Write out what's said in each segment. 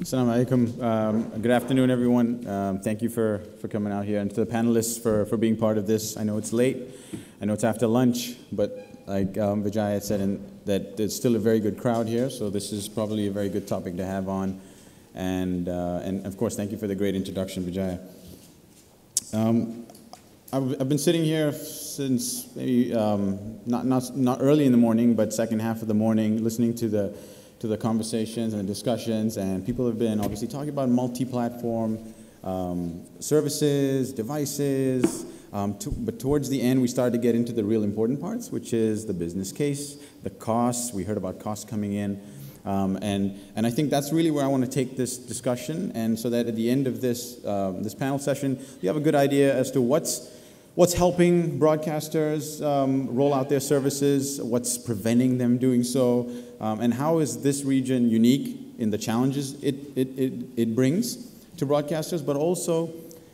Assalamu alaikum. Good afternoon, everyone. Thank you for coming out here, and to the panelists for being part of this. I know it's late. I know it's after lunch, but like Vijay had said, that there's still a very good crowd here, so this is probably a very good topic to have on. And of course, thank you for the great introduction, Vijay. I've been sitting here since maybe not early in the morning, but second half of the morning, listening to the conversations and the discussions, and people have been obviously talking about multi-platform services, devices, but towards the end we started to get into the real important parts, which is the business case, the costs. We heard about costs coming in, and I think that's really where I want to take this discussion, and so that at the end of this panel session, you have a good idea as to what's helping broadcasters roll out their services, what's preventing them doing so, and how is this region unique in the challenges it brings to broadcasters, but also,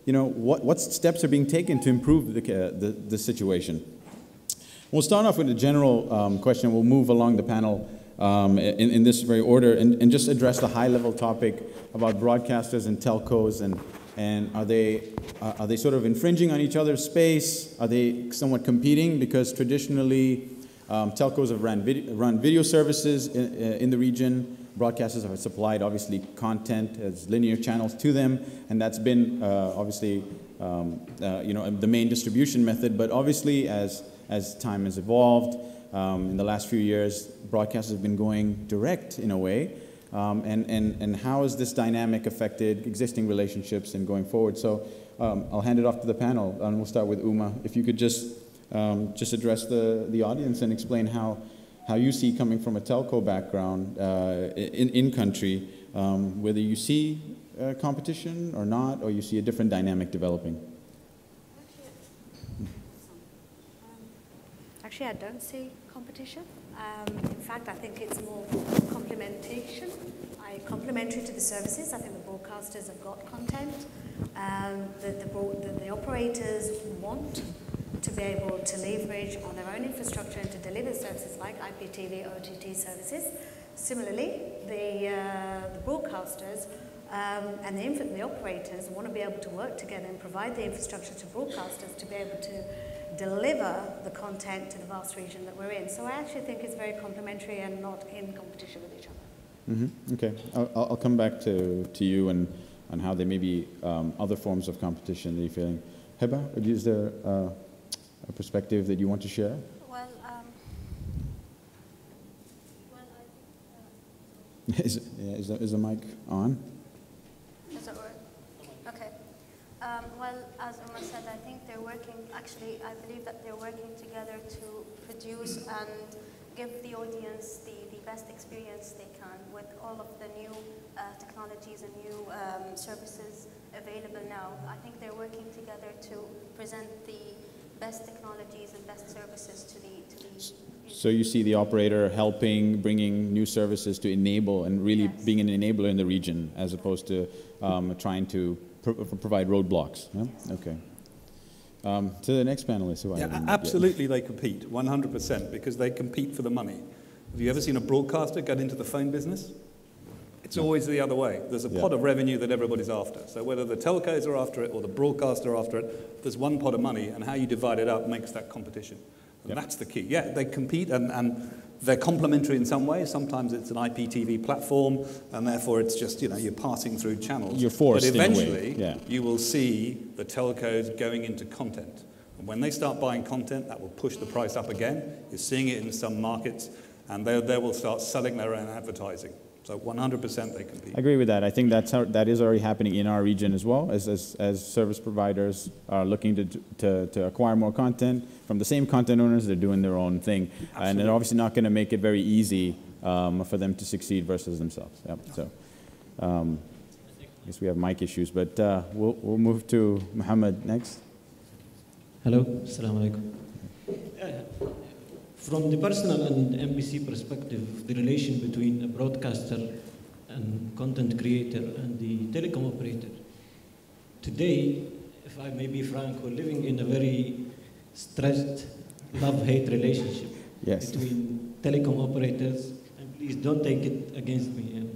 you know, what steps are being taken to improve the situation. We'll start off with a general question. We'll move along the panel in this very order and just address the high-level topic about broadcasters and telcos, and are they sort of infringing on each other's space? Are they somewhat competing? Because traditionally, telcos have run video services in the region. Broadcasters have supplied, obviously, content as linear channels to them, and that's been obviously the main distribution method. But obviously, as time has evolved, in the last few years, broadcasters have been going direct in a way. And how has this dynamic affected existing relationships and going forward? So I'll hand it off to the panel, and we'll start with Uma. If you could just address the audience and explain how you see, coming from a telco background in country, whether you see competition or not, or you see a different dynamic developing. Actually, I don't see competition. In fact, I think it's more complementation. Complementary to the services. I think the broadcasters have got content. The operators want to be able to leverage on their own infrastructure and to deliver services like IPTV, OTT services. Similarly, the broadcasters and the operators want to be able to work together and provide the infrastructure to broadcasters to be able to deliver the content to the vast region that we're in. So I actually think it's very complementary and not in competition with each other. Mm-hmm. Okay, I'll come back to you and on how there may be other forms of competition that you're feeling. Heba, is there a perspective that you want to share? Well, Is the mic on? Does it work? Okay. Well, as Umar said, I think they're working, actually, I believe that they're working together to produce and give the audience the best experience they can with all of the new technologies and new services available now. I think they're working together to present the best technologies and best services to the users. So you see the operator helping, bringing new services to enable and really being an enabler in the region, as opposed to trying to provide roadblocks. Yeah? Yes. Okay. To the next panelist. Absolutely, they compete, 100%, because they compete for the money. Have you ever seen a broadcaster get into the phone business? It's always the other way. There's a pot of revenue that everybody's after. So whether the telcos are after it or the broadcaster are after it, there's one pot of money, and how you divide it up makes that competition. And that's the key. Yeah, they compete, and they're complementary in some ways. Sometimes it's an IPTV platform, and therefore it's just, you're passing through channels. You're forced, but eventually, in a way. You will see the telcos going into content. And when they start buying content, that will push the price up again. You're seeing it in some markets, and they will start selling their own advertising. So 100% they compete. I agree with that. I think that is already happening in our region as well, as service providers are looking to acquire more content from the same content owners. They're doing their own thing, and they're obviously not going to make it very easy for them to succeed versus themselves. Yep. So I guess we have mic issues, but we'll move to Muhammad next. Hello, assalamu alaikum. From the personal and MBC perspective, the relation between a broadcaster and content creator and the telecom operator. Today, if I may be frank, we're living in a very stressed love-hate relationship between telecom operators, and please don't take it against me.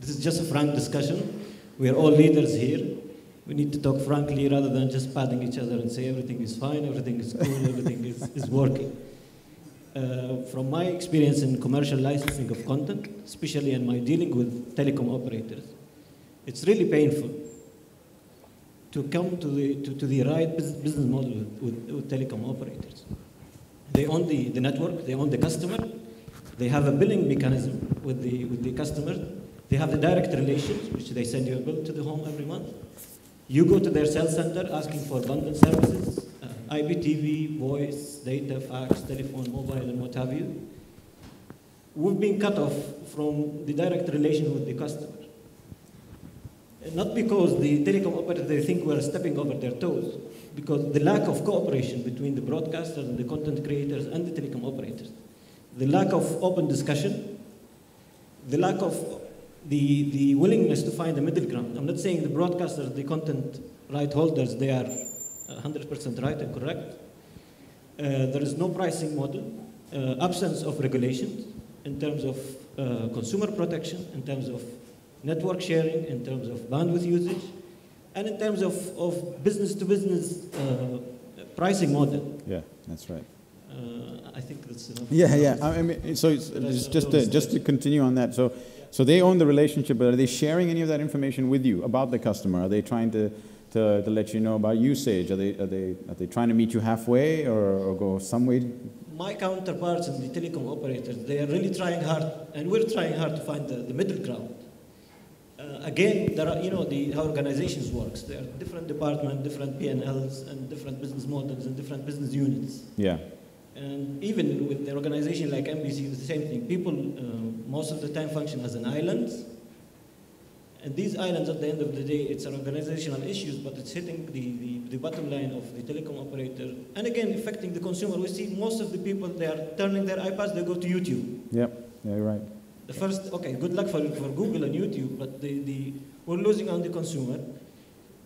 This is just a frank discussion. We are all leaders here. We need to talk frankly rather than just patting each other and say everything is fine, everything is cool, everything is working. From my experience in commercial licensing of content, especially in my dealing with telecom operators, it's really painful to come to the right business model with telecom operators. They own the network, they own the customer, they have a billing mechanism with the customer, they have the direct relations, which they send you a bill to the home every month. You go to their sales center asking for bundled services, IPTV, voice, data, fax, telephone, mobile, and what have you. We've been cut off from the direct relation with the customer. Not because the telecom operators, they think we're stepping over their toes, because the lack of cooperation between the broadcasters and the content creators and the telecom operators, the lack of open discussion, the lack of the willingness to find a middle ground. I'm not saying the broadcasters, the content right holders, they are 100% right and correct. There is no pricing model, absence of regulations in terms of consumer protection, in terms of network sharing, in terms of bandwidth usage, and in terms of business-to-business pricing model. Yeah, that's right. I think that's enough. Yeah. I mean, so it's just to continue on that. So they own the relationship, but are they sharing any of that information with you about the customer? Are they trying to let you know about usage? Are they trying to meet you halfway or go some way? My counterparts in the telecom operators, they are really trying hard, and we're trying hard to find the middle ground. Again, there are, how organizations works. There are different departments, different P&Ls, and different business models and different business units. Yeah. And even with the organization like NBC, it's the same thing. People most of the time function as an island. And these islands, at the end of the day, it's an organizational issues, but it's hitting the bottom line of the telecom operator. And again, affecting the consumer. We see most of the people, they are turning their iPads, they go to YouTube. Yep, yeah, you're right. The first, okay, good luck for Google and YouTube, but we're losing on the consumer.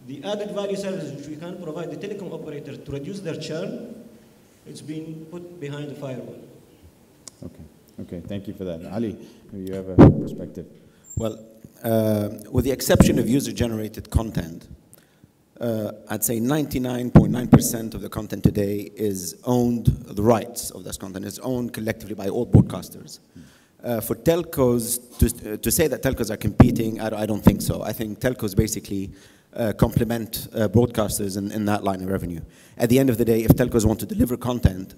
The added value services which we can provide the telecom operator to reduce their churn, it's been put behind the firewall. Okay, thank you for that. Ali, maybe you have a perspective. Well, with the exception of user-generated content, I'd say 99.9% of the content today is owned, the rights of this content is owned collectively by all broadcasters. For telcos, to say that telcos are competing, I don't think so. I think telcos basically complement broadcasters in that line of revenue. At the end of the day, if telcos want to deliver content,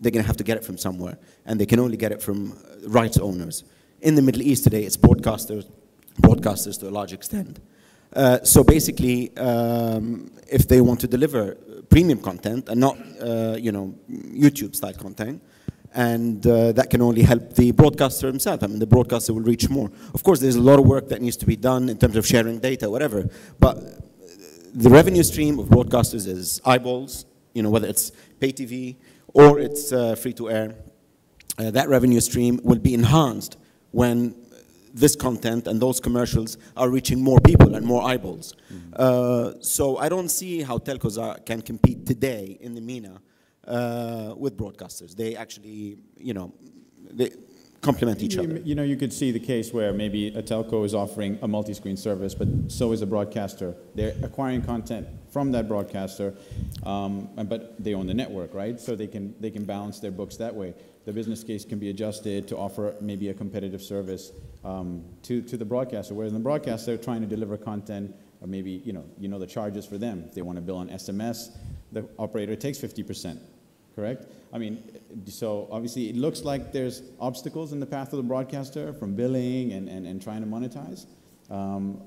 they're going to have to get it from somewhere, and they can only get it from rights owners. In the Middle East today, it's broadcasters to a large extent. So basically, if they want to deliver premium content and not, YouTube-style content, and that can only help the broadcaster himself. I mean, the broadcaster will reach more. Of course, there's a lot of work that needs to be done in terms of sharing data, whatever. But the revenue stream of broadcasters is eyeballs, whether it's pay TV or it's free-to-air. That revenue stream will be enhanced when this content and those commercials are reaching more people and more eyeballs. So I don't see how telcos can compete today in the MENA with broadcasters. They actually, they complement each other. You could see the case where maybe a telco is offering a multi-screen service, but so is a broadcaster. They're acquiring content from that broadcaster, but they own the network, right? So they can balance their books that way. The business case can be adjusted to offer maybe a competitive service to the broadcaster, whereas in the broadcaster, they're trying to deliver content, or maybe, the charges for them. If they want to bill on SMS, the operator takes 50%, correct? I mean, so obviously it looks like there's obstacles in the path of the broadcaster from billing and trying to monetize.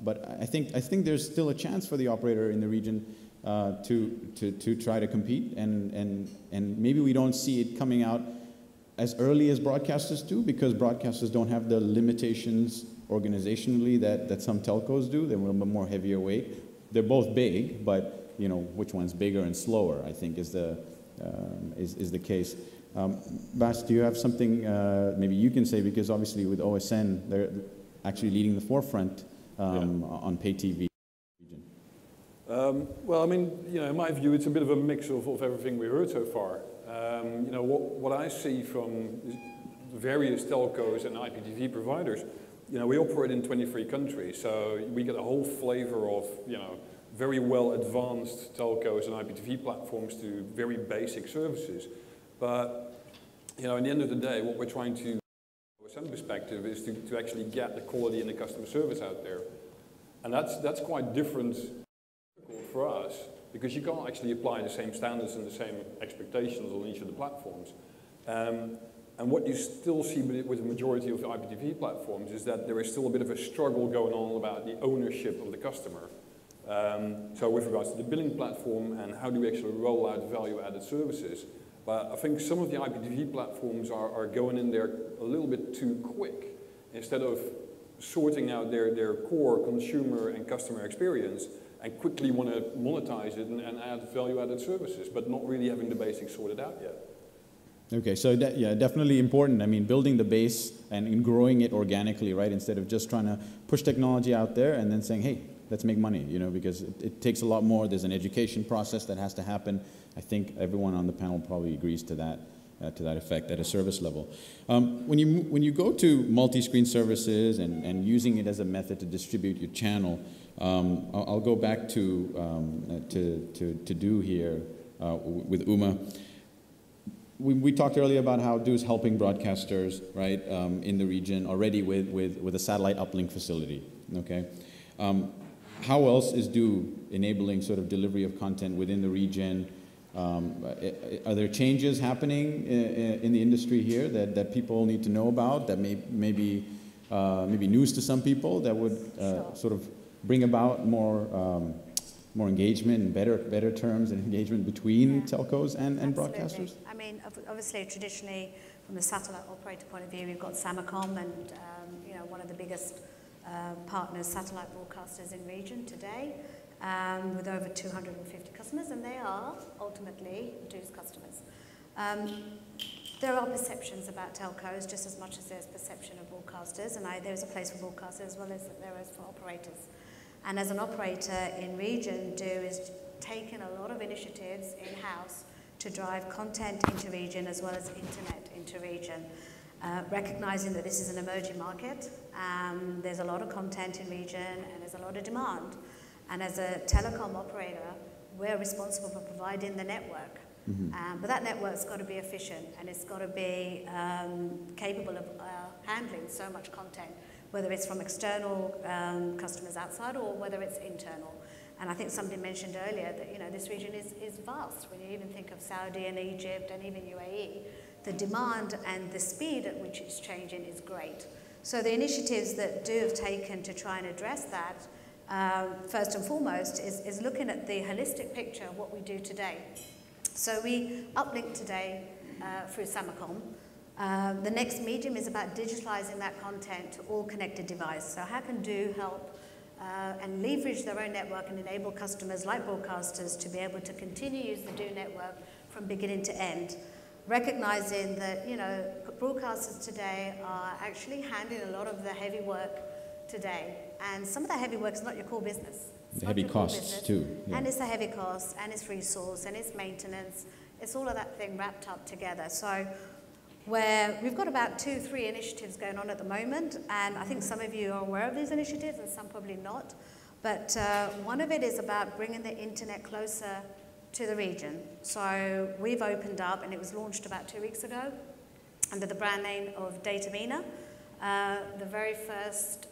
But I think there's still a chance for the operator in the region to try to compete, and maybe we don't see it coming out as early as broadcasters do, because broadcasters don't have the limitations organizationally that some telcos do. They're a little bit more heavier weight. They're both big, but which one's bigger and slower, I think, is the case. Bas, do you have something maybe you can say, because obviously with OSN, they're actually leading the forefront on pay TV. Well, I mean, in my view, it's a bit of a mix of everything we heard so far. What I see from various telcos and IPTV providers you know, we operate in 23 countries, so we get a whole flavor of, you know, very well advanced telcos and IPTV platforms to very basic services. But, you know, in the end of the day, what we're trying to, from a Sun perspective, is to actually get the quality and the customer service out there. And that's quite different for us, because you can't actually apply the same standards and the same expectations on each of the platforms. And what you still see with the majority of the IPTV platforms is that there is still a bit of a struggle going on about the ownership of the customer. So with regards to the billing platform and how do we actually roll out value-added services. But I think some of the IPTV platforms are going in there a little bit too quick. Instead of sorting out their core consumer and customer experience and quickly want to monetize it and add value-added services, but not really having the basics sorted out yet. Okay, so yeah, definitely important. I mean, building the base and growing it organically, right? Instead of just trying to push technology out there and then saying, hey, let's make money, you know, because it takes a lot more. There's an education process that has to happen. I think everyone on the panel probably agrees to that effect at a service level. When you go to multi-screen services and using it as a method to distribute your channel, I'll go back to Do here with Uma. We talked earlier about how Do is helping broadcasters, right, in the region already with a satellite uplink facility. Okay, how else is Do enabling sort of delivery of content within the region? Are there changes happening in the industry here that people need to know about, that may be news to some people, that would sort of bring about more engagement and better terms and engagement between telcos and broadcasters? I mean, obviously, traditionally, from the satellite operator point of view, we've got Samacom and you know, one of the biggest partners, satellite broadcasters in region today, with over 250 customers, and they are ultimately Do's customers. There are perceptions about telcos just as much as there's perception of broadcasters, and there's a place for broadcasters as well as there is for operators. And as an operator in region, Do is taking a lot of initiatives in-house to drive content into region as well as internet into region, recognizing that this is an emerging market. There's a lot of content in region and there's a lot of demand. And as a telecom operator, we're responsible for providing the network. Mm-hmm. But that network's got to be efficient and it's got to be capable of handling so much content, whether it's from external customers outside or whether it's internal. And I think somebody mentioned earlier that, you know, this region is vast. When you even think of Saudi and Egypt and even UAE, the demand and the speed at which it's changing is great. So the initiatives that Do have taken to try and address that, first and foremost, is looking at the holistic picture of what we do today. So we uplink today through Samacom. The next medium is about digitalizing that content to all connected devices. So how can Do help and leverage their own network and enable customers like broadcasters to be able to continue to use the Do network from beginning to end, recognizing that, you know, broadcasters today are actually handling a lot of the heavy work today. And some of that heavy work is not your core business. It's the heavy costs too. Yeah. And it's the heavy costs, and it's resource, and it's maintenance. It's all of that thing wrapped up together. So where we've got about 2-3 initiatives going on at the moment, and I think some of you are aware of these initiatives and some probably not. But one of it is about bringing the internet closer to the region. So we've opened up, and it was launched about 2 weeks ago, under the brand name of DataMina, the very first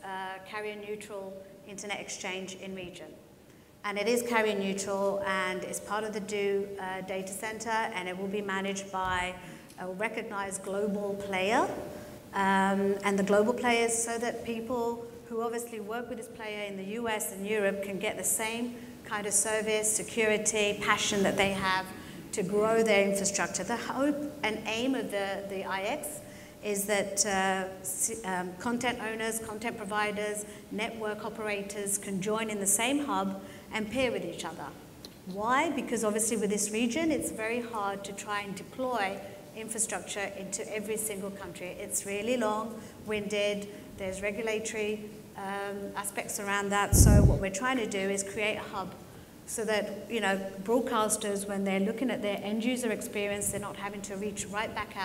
carrier-neutral internet exchange in region. And it is carrier-neutral, and it's part of the Do data center, and it will be managed by a recognized global player, and the global players, so that people who obviously work with this player in the US and Europe can get the same kind of service, security, passion that they have to grow their infrastructure. The hope and aim of the IX is that content owners, content providers, network operators can join in the same hub and peer with each other. Why? Because obviously with this region, it's very hard to try and deploy infrastructure into every single country. It's really long-winded. There's regulatory aspects around that. So what we're trying to do is create a hub so that, you know, broadcasters, when they're looking at their end user experience, they're not having to reach right back out